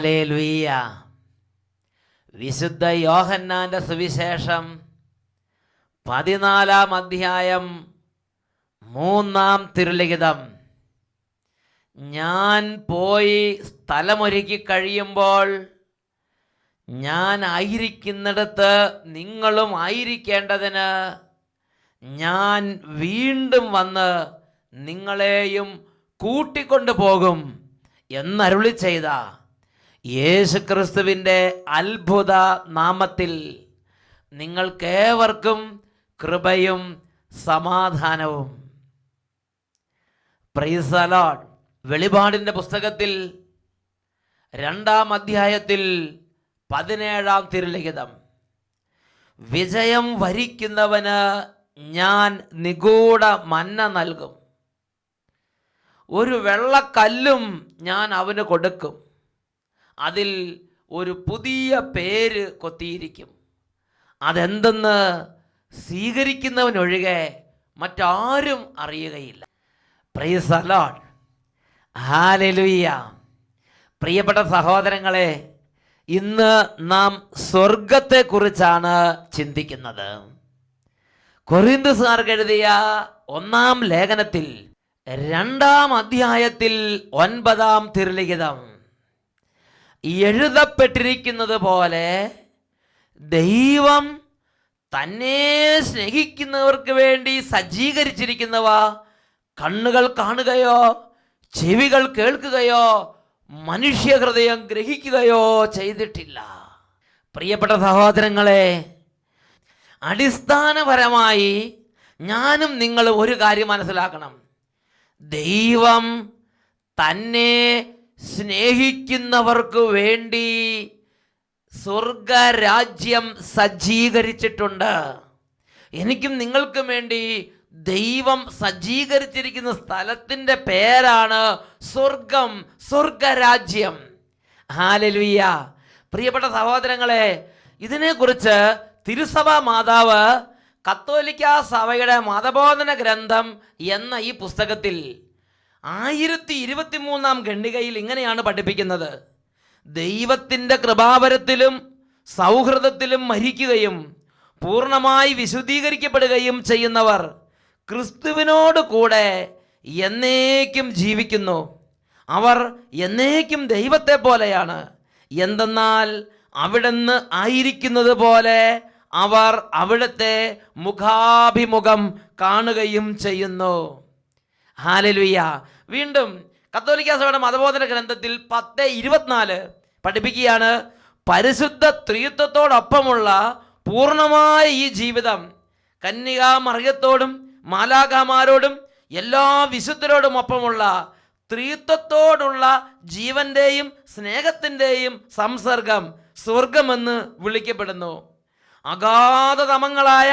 Hallelujah. വിശുദ്ധ യോഹന്നാന്റെ സുവിശേഷം 14 അധ്യായം 3 തിരുലിഖിതം. ഞാൻ പോയി സ്ഥലമൊരുക്കി കഴിയുമ്പോൾ ഞാൻ ആയിരിക്കുന്നിടത്ത് നിങ്ങളും ആയിരിക്കേണ്ടതിന് ഞാൻ വീണ്ടും വന്ന് നിങ്ങളെയും കൂട്ടിക്കൊണ്ടു പോകും എന്നരുളി ചെയ്ത യേശുക്രിസ്തുവിൻ്റെ അത്ഭുത നാമത്തിൽ നിങ്ങൾക്കേവർക്കും കൃപയും സമാധാനവും. Praise the Lord. വെളിപാടിൻ്റെ പുസ്തകത്തിൽ 2 അധ്യായത്തിൽ 17 തിരുലിഖിതം. വിജയം വരിക്കുന്നവന് ഞാൻ നിഗൂഢ മന്ന നൽകും, ഒരു വെള്ളക്കല്ലും ഞാൻ അവന് കൊടുക്കും, അതിൽ ഒരു പുതിയ പേര് കൊത്തിയിരിക്കും. അതെന്തെന്ന് സ്വീകരിക്കുന്നവനൊഴികെ മറ്റാരും അറിയുകയില്ല. Praise the Lord. ഹല്ലേലൂയ. പ്രിയപ്പെട്ട സഹോദരങ്ങളെ, ഇന്ന് നാം സ്വർഗത്തെക്കുറിച്ചാണ് ചിന്തിക്കുന്നത്. കൊരിന്ത്യക്കാർക്ക് എഴുതിയ 1 ലേഖനത്തിൽ 2 അധ്യായത്തിൽ 9 തിരുലിഖിതം എഴുതപ്പെട്ടിരിക്കുന്നത് പോലെ ദൈവം തന്നെ സ്നേഹിക്കുന്നവർക്ക് വേണ്ടി സജ്ജീകരിച്ചിരിക്കുന്നവ കണ്ണുകൾ കാണുകയോ ചെവികൾ കേൾക്കുകയോ മനുഷ്യഹൃദയം ഗ്രഹിക്കുകയോ ചെയ്തിട്ടില്ല. പ്രിയപ്പെട്ട സഹോദരങ്ങളെ, അടിസ്ഥാനപരമായി ഞാനും നിങ്ങളും ഒരു കാര്യം മനസ്സിലാക്കണം. ദൈവം തന്നെ സ്നേഹിക്കുന്നവർക്ക് വേണ്ടി സ്വർഗരാജ്യം സജ്ജീകരിച്ചിട്ടുണ്ട്. എനിക്കും നിങ്ങൾക്കും വേണ്ടി ദൈവം സജ്ജീകരിച്ചിരിക്കുന്ന സ്ഥലത്തിൻ്റെ പേരാണ് സ്വർഗം, സ്വർഗരാജ്യം. ഹല്ലേലൂയ. പ്രിയപ്പെട്ട സഹോദരങ്ങളെ, ഇതിനെക്കുറിച്ച് തിരുസഭാ മാതാവ് കത്തോലിക്ക സഭയുടെ മതബോധന ഗ്രന്ഥം എന്ന ഈ പുസ്തകത്തിൽ 1023 ഖണ്ഡികയിൽ ഇങ്ങനെയാണ് പഠിപ്പിക്കുന്നത്: ദൈവത്തിൻ്റെ കൃപാവരത്തിലും സൗഹൃദത്തിലും മരിക്കുകയും പൂർണ്ണമായി വിശുദ്ധീകരിക്കപ്പെടുകയും ചെയ്യുന്നവർ ക്രിസ്തുവിനോട് കൂടെ എന്നേക്കും ജീവിക്കുന്നു. അവർ എന്നേക്കും ദൈവത്തെ പോലെയാണ്. എന്തെന്നാൽ അവിടുന്ന് ആയിരിക്കുന്നത് പോലെ അവർ അവിടുത്തെ മുഖാഭിമുഖം കാണുകയും ചെയ്യുന്നു. ഹല്ലേലൂയ. വീണ്ടും കത്തോലിക്ക സഭയുടെ മതബോധന ഗ്രന്ഥത്തിൽ 10:24 പഠിപ്പിക്കുകയാണ്: പരിശുദ്ധ ത്രിത്വത്തോടൊപ്പമുള്ള പൂർണ്ണമായ ഈ ജീവിതം കന്യകാ മറിയത്തോടും മാലാഖമാരോടും എല്ലാ വിശുദ്ധരോടും ഒപ്പമുള്ള ത്രിത്വത്തോടുള്ള ജീവന്റെയും സ്നേഹത്തിൻ്റെയും സംസർഗം സ്വർഗമെന്ന് വിളിക്കപ്പെടുന്നു. അഗാധതമങ്ങളായ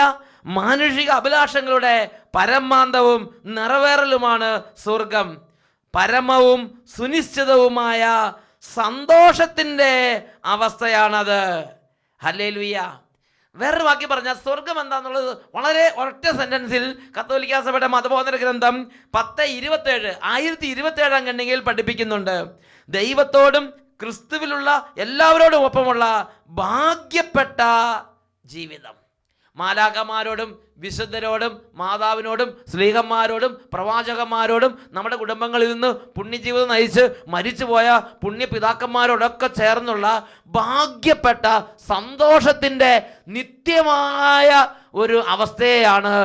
മാനുഷിക അഭിലാഷങ്ങളുടെ പരമാന്തവും നിറവേറലുമാണ് സ്വർഗം. പരമവും സുനിശ്ചിതവുമായ സന്തോഷത്തിൻ്റെ അവസ്ഥയാണത്. ഹല്ലേലൂയ. വേറൊരു വാക്കി പറഞ്ഞാൽ സ്വർഗം എന്താണെന്നുള്ളത് വളരെ ഒറ്റ സെന്റൻസിൽ കത്തോലിക്ക സഭയുടെ മതബോധന ഗ്രന്ഥം 10:27 ഖണ്ഡികയിൽ പഠിപ്പിക്കുന്നുണ്ട്: ദൈവത്തോടും ക്രിസ്തുവിലുള്ള എല്ലാവരോടും ഒപ്പമുള്ള ഭാഗ്യപ്പെട്ട ജീവിതം. മാലാഖമാരോടും വിശുദ്ധരോടും മാതാവിനോടും സ്ലീഹന്മാരോടും പ്രവാചകന്മാരോടും നമ്മുടെ കുടുംബങ്ങളിൽ നിന്ന് പുണ്യജീവിതം നയിച്ച് മരിച്ചുപോയ പുണ്യപിതാക്കന്മാരോടൊക്കെ ചേർന്നുള്ള ഭാഗ്യപ്പെട്ട സന്തോഷത്തിൻ്റെ നിത്യമായ ഒരു അവസ്ഥയാണ്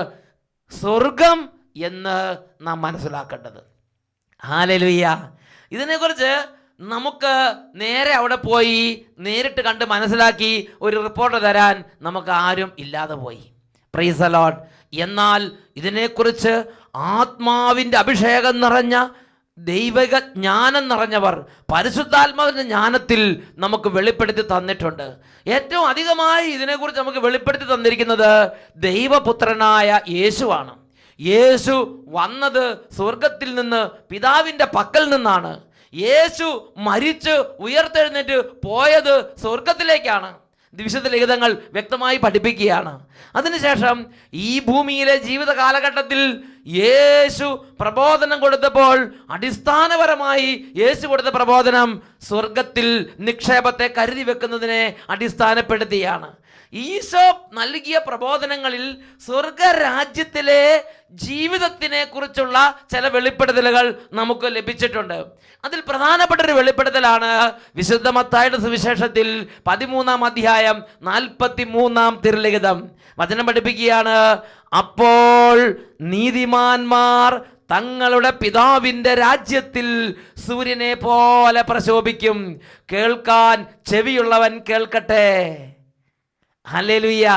സ്വർഗം എന്ന് നാം മനസ്സിലാക്കേണ്ടത്. ഹല്ലേലൂയ. ഇതിനെക്കുറിച്ച് നമുക്ക് നേരെ അവിടെ പോയി നേരിട്ട് കണ്ട് മനസ്സിലാക്കി ഒരു റിപ്പോർട്ട് തരാൻ നമുക്ക് ആരും ഇല്ലാതെ പോയി. Praise the Lord. എന്നാൽ ഇതിനെക്കുറിച്ച് ആത്മാവിൻ്റെ അഭിഷേകം നിറഞ്ഞ ദൈവിക ജ്ഞാനം നിറഞ്ഞവർ പരിശുദ്ധാത്മാവിൻ്റെ ജ്ഞാനത്തിൽ നമുക്ക് വെളിപ്പെടുത്തി തന്നിട്ടുണ്ട്. ഏറ്റവും അധികമായി ഇതിനെക്കുറിച്ച് നമുക്ക് വെളിപ്പെടുത്തി തന്നിരിക്കുന്നത് ദൈവപുത്രനായ യേശുവാണ്. യേശു വന്നത് സ്വർഗത്തിൽ നിന്ന് പിതാവിൻ്റെ പക്കൽ നിന്നാണ്. യേശു മരിച്ച് ഉയർത്തെഴുന്നേറ്റ് പോയത് സ്വർഗത്തിലേക്കാണ്. വിശുദ്ധ ലിഖിതങ്ങൾ വ്യക്തമായി പഠിപ്പിക്കുകയാണ്. അതിനുശേഷം ഈ ഭൂമിയിലെ ജീവിത കാലഘട്ടത്തിൽ യേശു പ്രബോധനം കൊടുത്തപ്പോൾ അടിസ്ഥാനപരമായി യേശു കൊടുത്ത പ്രബോധനം സ്വർഗത്തിൽ നിക്ഷേപത്തെ കരുതി വെക്കുന്നതിനെ അടിസ്ഥാനപ്പെടുത്തിയാണ്. ഈശോ നൽകിയ പ്രബോധനങ്ങളിൽ സ്വർഗരാജ്യത്തിലെ ജീവിതത്തിനെ കുറിച്ചുള്ള ചില വെളിപ്പെടുത്തലുകൾ നമുക്ക് ലഭിച്ചിട്ടുണ്ട്. അതിൽ പ്രധാനപ്പെട്ട ഒരു വെളിപ്പെടുത്തലാണ് വിശുദ്ധ മത്തായിയുടെ സുവിശേഷത്തിൽ 13-ാം അധ്യായം 43-ാം തിരുലിഖിതം. വചനം പഠിപ്പിക്കുകയാണ്, അപ്പോൾ നീതിമാന്മാർ തങ്ങളുടെ പിതാവിൻ്റെ രാജ്യത്തിൽ സൂര്യനെ പോലെ പ്രശോഭിക്കും. കേൾക്കാൻ ചെവിയുള്ളവൻ കേൾക്കട്ടെ. ഹല്ലേലൂയ.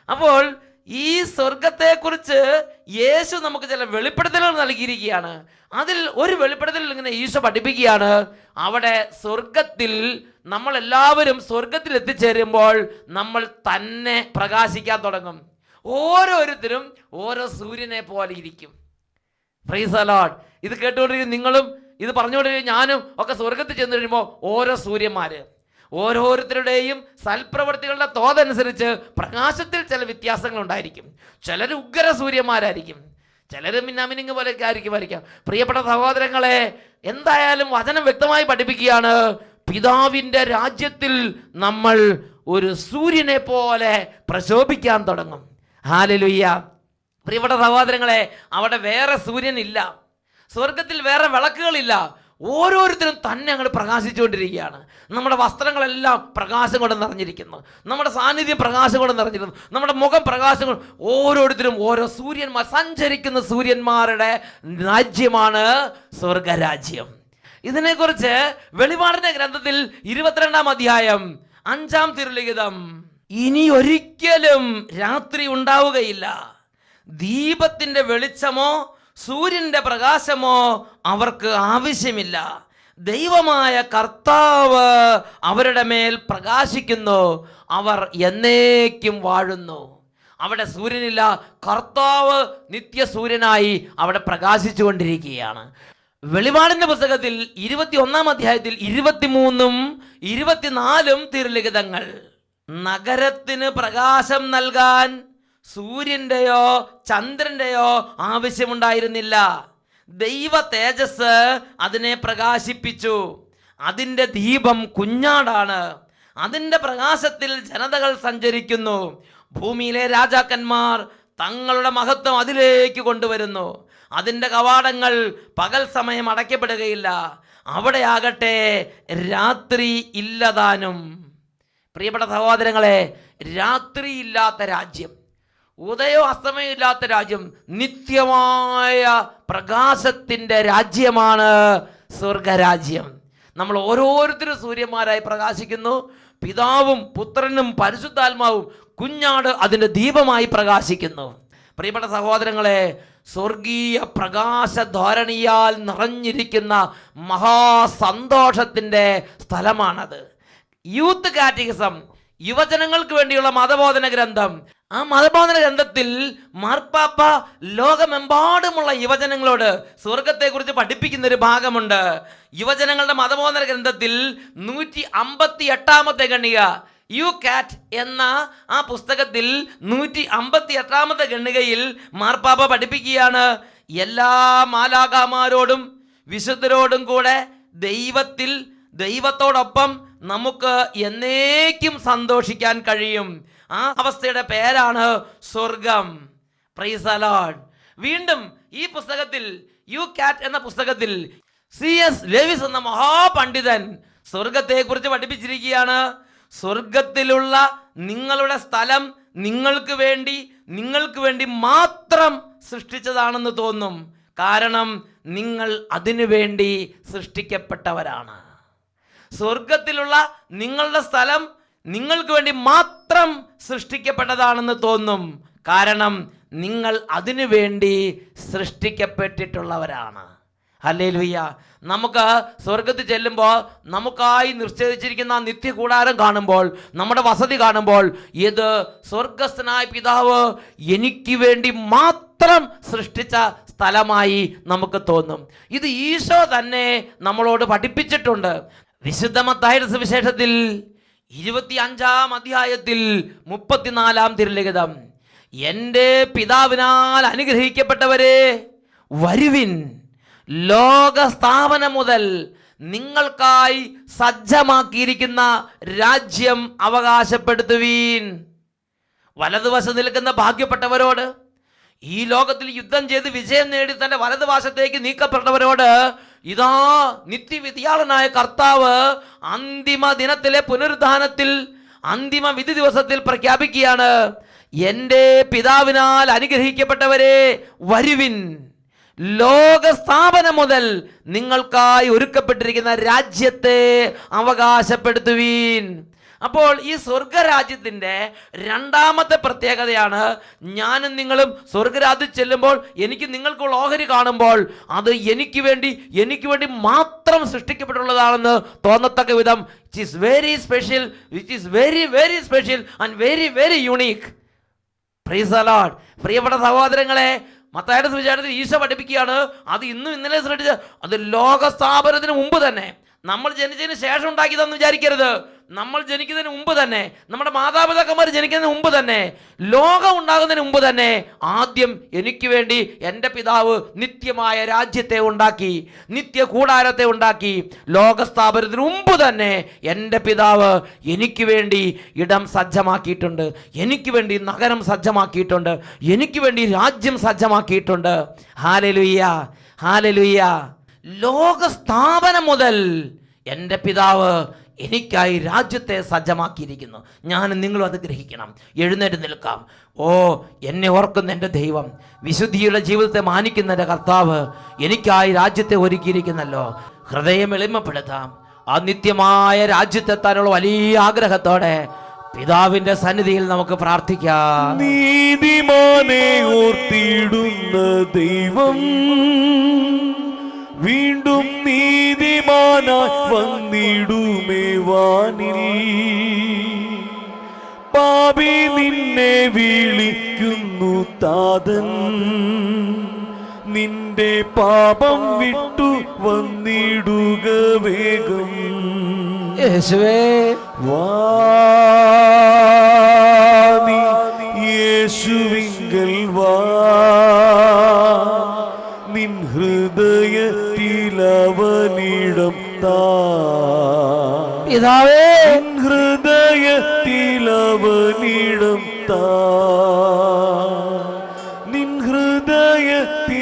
അപ്പോൾ ഈ സ്വർഗത്തെക്കുറിച്ച് യേശു നമുക്ക് ചില വെളിപ്പെടുത്തലുകൾ നൽകിയിരിക്കുകയാണ്. അതിൽ ഒരു വെളിപ്പെടുത്തൽ ഇങ്ങനെ ഈശോ പഠിപ്പിക്കുകയാണ്, അവിടെ സ്വർഗത്തിൽ നമ്മളെല്ലാവരും സ്വർഗത്തിൽ എത്തിച്ചേരുമ്പോൾ നമ്മൾ തന്നെ പ്രകാശിക്കാൻ തുടങ്ങും. ഓരോരുത്തരും ഓരോ സൂര്യനെ പോലെ ഇരിക്കും. Praise the Lord. ഇത് കേട്ടുകൊണ്ടിരിക്കും നിങ്ങളും, ഇത് പറഞ്ഞുകൊണ്ടിരിക്കും ഞാനും ഒക്കെ സ്വർഗത്തിൽ ചെന്ന് കഴിയുമ്പോൾ ഓരോ സൂര്യന്മാര്, ഓരോരുത്തരുടെയും സൽപ്രവൃത്തികളുടെ തോതനുസരിച്ച് പ്രകാശത്തിൽ ചില വ്യത്യാസങ്ങൾ ഉണ്ടായിരിക്കും. ചിലർ ഉഗ്ര സൂര്യന്മാരായിരിക്കും, ചിലർ മിന്നാമിനിങ് പോലെയൊക്കെ ആയിരിക്കും. പ്രിയപ്പെട്ട സഹോദരങ്ങളെ, എന്തായാലും വചനം വ്യക്തമായി പഠിപ്പിക്കുകയാണ്, പിതാവിൻ്റെ രാജ്യത്തിൽ നമ്മൾ ഒരു സൂര്യനെ പോലെ പ്രശോഭിക്കാൻ തുടങ്ങും. ഹല്ലേലൂയ. പ്രിയപ്പെട്ട സഹോദരങ്ങളെ, അവിടെ വേറെ സൂര്യനില്ല, സ്വർഗത്തിൽ വേറെ വിളക്കുകളില്ല. ഓരോരുത്തരും തന്നെ അങ്ങോട്ട് പ്രകാശിച്ചുകൊണ്ടിരിക്കുകയാണ്. നമ്മുടെ വസ്ത്രങ്ങളെല്ലാം പ്രകാശം കൊണ്ട് നിറഞ്ഞിരിക്കുന്നു, നമ്മുടെ സാന്നിധ്യം പ്രകാശം കൊണ്ട് നിറഞ്ഞിരിക്കുന്നു, നമ്മുടെ മുഖം പ്രകാശം കൊണ്ട്. ഓരോരുത്തരും ഓരോ സൂര്യന്മാർ, സഞ്ചരിക്കുന്ന സൂര്യന്മാരുടെ രാജ്യമാണ് സ്വർഗരാജ്യം. ഇതിനെക്കുറിച്ച് വെളിപാടിന്റെ ഗ്രന്ഥത്തിൽ 22-ാം അധ്യായം 5-ാം തിരുലിഖിതം, ഇനി ഒരിക്കലും രാത്രി ഉണ്ടാവുകയില്ല, ദീപത്തിന്റെ വെളിച്ചമോ സൂര്യന്റെ പ്രകാശമോ അവർക്ക് ആവശ്യമില്ല, ദൈവമായ കർത്താവ് അവരുടെ മേൽ പ്രകാശിക്കുന്നു, അവർ എന്നേക്കും വാഴുന്നു. അവിടെ സൂര്യനില്ല, കർത്താവ് നിത്യസൂര്യനായി അവിടെ പ്രകാശിച്ചു കൊണ്ടിരിക്കുകയാണ്. വെളിപാടിന്റെ പുസ്തകത്തിൽ 21-ാം അധ്യായത്തിൽ 23-ഉം 24-ഉം തിരുലിഖിതങ്ങൾ, നഗരത്തിന് പ്രകാശം നൽകാൻ സൂര്യൻ്റെയോ ചന്ദ്രൻ്റെയോ ആവശ്യമുണ്ടായിരുന്നില്ല, ദൈവ തേജസ് അതിനെ പ്രകാശിപ്പിച്ചു. അതിൻ്റെ ദീപം കുഞ്ഞാടാണ്, അതിൻ്റെ പ്രകാശത്തിൽ ജനതകൾ സഞ്ചരിക്കുന്നു. ഭൂമിയിലെ രാജാക്കന്മാർ തങ്ങളുടെ മഹത്വം അതിലേക്ക് കൊണ്ടുവരുന്നു. അതിൻ്റെ കവാടങ്ങൾ പകൽ സമയം അടയ്ക്കപ്പെടുകയില്ല, അവിടെയാകട്ടെ രാത്രി ഇല്ലതാനും. പ്രിയപ്പെട്ട സഹോദരങ്ങളെ, രാത്രിയില്ലാത്ത രാജ്യം, ഉദയോ അസ്തമയം ഇല്ലാത്ത രാജ്യം, നിത്യമായ പ്രകാശത്തിൻ്റെ രാജ്യമാണ് സ്വർഗരാജ്യം. നമ്മൾ ഓരോരുത്തരും സൂര്യന്മാരായി പ്രകാശിക്കുന്നു. പിതാവും പുത്രനും പരിശുദ്ധാത്മാവും, കുഞ്ഞാട് അതിൻ്റെ ദീപമായി പ്രകാശിക്കുന്നു. പ്രിയപ്പെട്ട സഹോദരങ്ങളെ, സ്വർഗീയ പ്രകാശ ധോരണിയാൽ നിറഞ്ഞിരിക്കുന്ന മഹാസന്തോഷത്തിൻ്റെ സ്ഥലമാണത്. യൂത്ത് കാറ്റഗിസം, യുവജനങ്ങൾക്ക് വേണ്ടിയുള്ള മതബോധന ഗ്രന്ഥം. ആ മതബോധന ഗ്രന്ഥത്തിൽ മാർപ്പാപ്പ ലോകമെമ്പാടുമുള്ള യുവജനങ്ങളോട് സ്വർഗത്തെക്കുറിച്ച് പഠിപ്പിക്കുന്ന ഒരു ഭാഗമുണ്ട്. യുവജനങ്ങളുടെ മതബോധന ഗ്രന്ഥത്തിൽ 158-ാമത്തെ ഖണ്ഡിക, യു കാറ്റ് എന്ന ആ പുസ്തകത്തിൽ 158-ാമത്തെ ഖണ്ഡികയിൽ മാർപ്പാപ്പ പഠിപ്പിക്കുകയാണ്, എല്ലാ മാലാഖമാരോടും വിശുദ്ധരോടും കൂടെ ദൈവത്തോടൊപ്പം നമുക്ക് എന്നേക്കും സന്തോഷിക്കാൻ കഴിയും. ആ അവസ്ഥയുടെ പേരാണ് സ്വർഗം. Praise the Lord. വീണ്ടും ഈ പുസ്തകത്തിൽ, യു കാറ്റ് എന്ന പുസ്തകത്തിൽ, C.S. ലേവിസ് എന്ന മഹാപണ്ഡിതൻ സ്വർഗത്തെക്കുറിച്ച് പഠിപ്പിച്ചിരിക്കുകയാണ്. സ്വർഗത്തിലുള്ള നിങ്ങളുടെ സ്ഥലം നിങ്ങൾക്ക് വേണ്ടി മാത്രം സൃഷ്ടിച്ചതാണെന്ന് തോന്നും, കാരണം നിങ്ങൾ അതിനു വേണ്ടി സൃഷ്ടിക്കപ്പെട്ടവരാണ്. സ്വർഗത്തിലുള്ള നിങ്ങളുടെ സ്ഥലം നിങ്ങൾക്ക് വേണ്ടി മാത്രം സൃഷ്ടിക്കപ്പെട്ടതാണെന്ന് തോന്നും, കാരണം നിങ്ങൾ അതിനു വേണ്ടി സൃഷ്ടിക്കപ്പെട്ടിട്ടുള്ളവരാണ്. ഹല്ലേലൂയ. നമുക്ക് സ്വർഗത്തിൽ ചെല്ലുമ്പോൾ നമുക്കായി നിശ്ചയിച്ചിരിക്കുന്ന നിത്യകൂടാരം കാണുമ്പോൾ, നമ്മുടെ വസതി കാണുമ്പോൾ, ഇത് സ്വർഗസ്ഥനായ പിതാവ് എനിക്ക് വേണ്ടി മാത്രം സൃഷ്ടിച്ച സ്ഥലമായി നമുക്ക് തോന്നും. ഇത് ഈശോ തന്നെ നമ്മളോട് പഠിപ്പിച്ചിട്ടുണ്ട്. വിശുദ്ധ മത്തായിയുടെ സുവിശേഷത്തിൽ 25-ാം അധ്യായത്തിൽ 34-ാം തിരുലിഖിതം, എൻ്റെ പിതാവിനാൽ അനുഗ്രഹിക്കപ്പെട്ടവരെ വരുവിൻ, ലോകസ്ഥാപനം മുതൽ നിങ്ങൾക്കായി സജ്ജമാക്കിയിരിക്കുന്ന രാജ്യം അവകാശപ്പെടുത്തുവീൻ. വലതുവശത്ത് നിൽക്കുന്ന ഭാഗ്യപ്പെട്ടവരോട്, ഈ ലോകത്തിൽ യുദ്ധം ചെയ്ത് വിജയം നേടി തന്റെ വലതുവശത്തേക്ക് നീക്കപ്പെട്ടവരോട്, ഇതാ നിത്യവിധിയാളനായ കർത്താവ് അന്തിമ ദിനത്തിലെ പുനരുദ്ധാനത്തിൽ, അന്തിമ വിധി ദിവസത്തിൽ പ്രഖ്യാപിക്കുകയാണ്, എൻ്റെ പിതാവിനാൽ അനുഗ്രഹിക്കപ്പെട്ടവരെ വരുവിൻ, ലോകസ്ഥാപനം മുതൽ നിങ്ങൾക്കായി ഒരുക്കപ്പെട്ടിരിക്കുന്ന രാജ്യത്തെ അവകാശപ്പെടുത്തുവീൻ. അപ്പോൾ ഈ സ്വർഗരാജ്യത്തിൻ്റെ രണ്ടാമത്തെ പ്രത്യേകതയാണ്, ഞാനും നിങ്ങളും സ്വർഗരാജ്യത്തിൽ ചെല്ലുമ്പോൾ എനിക്ക് നിങ്ങൾക്കുള്ള ഓഹരി കാണുമ്പോൾ അത് എനിക്ക് വേണ്ടി മാത്രം സൃഷ്ടിക്കപ്പെട്ടുള്ളതാണെന്ന് തോന്നത്തക്ക വിധം it is very special, which is very very special and very very unique. Praise the Lord. പ്രിയപ്പെട്ട സഹോദരങ്ങളെ, മത്തായിയുടെ സുവിശേഷത്തിൽ ഈശോ പഠിപ്പിക്കുകയാണ്, അത് ഇന്നും ഇന്നലെ സൃഷ്ടിച്ച, അത് ലോകസ്ഥാപനത്തിന് മുമ്പ് തന്നെ, നമ്മൾ ജനിച്ചതിന് ശേഷം ഉണ്ടാക്കിയതെന്ന് വിചാരിക്കരുത്. നമ്മൾ ജനിക്കുന്നതിന് മുമ്പ് തന്നെ, നമ്മുടെ മാതാപിതാക്കന്മാർ ജനിക്കുന്നതിന് മുമ്പ് തന്നെ, ലോകം ഉണ്ടാകുന്നതിന് മുമ്പ് തന്നെ ആദ്യം എനിക്ക് വേണ്ടി എൻ്റെ പിതാവ് നിത്യമായ രാജ്യത്തെ ഉണ്ടാക്കി, നിത്യ കൂടാരത്തെ ഉണ്ടാക്കി. ലോകസ്ഥാപനത്തിന് മുമ്പ് തന്നെ എൻ്റെ പിതാവ് എനിക്ക് വേണ്ടി ഇടം സജ്ജമാക്കിയിട്ടുണ്ട്, എനിക്ക് വേണ്ടി നഗരം സജ്ജമാക്കിയിട്ടുണ്ട്, എനിക്ക് വേണ്ടി രാജ്യം സജ്ജമാക്കിയിട്ടുണ്ട്. Hallelujah, hallelujah. ലോകസ്ഥാപനം മുതൽ എൻ്റെ പിതാവ് എനിക്കായി രാജ്യത്തെ സജ്ജമാക്കിയിരിക്കുന്നു. ഞാനും നിങ്ങളും അത് ഗ്രഹിക്കണം. എഴുന്നേറ്റ് നിൽക്കാം. ഓ, എന്നെ ഓർക്കുന്ന എൻ്റെ ദൈവം, വിശുദ്ധിയുടെ ജീവിതത്തെ മാനിക്കുന്ന എൻ്റെ കർത്താവ് എനിക്കായി രാജ്യത്തെ ഒരുക്കിയിരിക്കുന്നല്ലോ. ഹൃദയം എളിമപ്പെടുത്താം. ആ നിത്യമായ രാജ്യത്തെത്താനുള്ള വലിയ ആഗ്രഹത്തോടെ പിതാവിന്റെ സന്നിധിയിൽ നമുക്ക് പ്രാർത്ഥിക്കാം. നീതിമാനെ ഓർത്തിടുന്ന ദൈവം വീണ്ടും നീതിമാനായി വന്നിടുമേ വാനിൽ. പാപി നിന്നെ വിളിക്കുന്നു താതൻ, നിന്റെ പാപം വിട്ടു വന്നിടുക വേഗം. യേശുവേ, വാനി യേശുവിങ്കൽ വാ, നിൻ ഹൃദയത്തിലവനിടം താ. പിതാവേ, നിൻ ഹൃദയത്തിലവനിടം താ, നിൻ ഹൃദയത്തിലവനിടം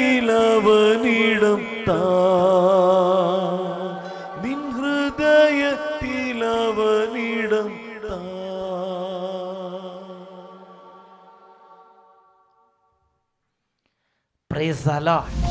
താ, നിൻ ഹൃദയത്തിലവനിടം താ. Praise the Lord.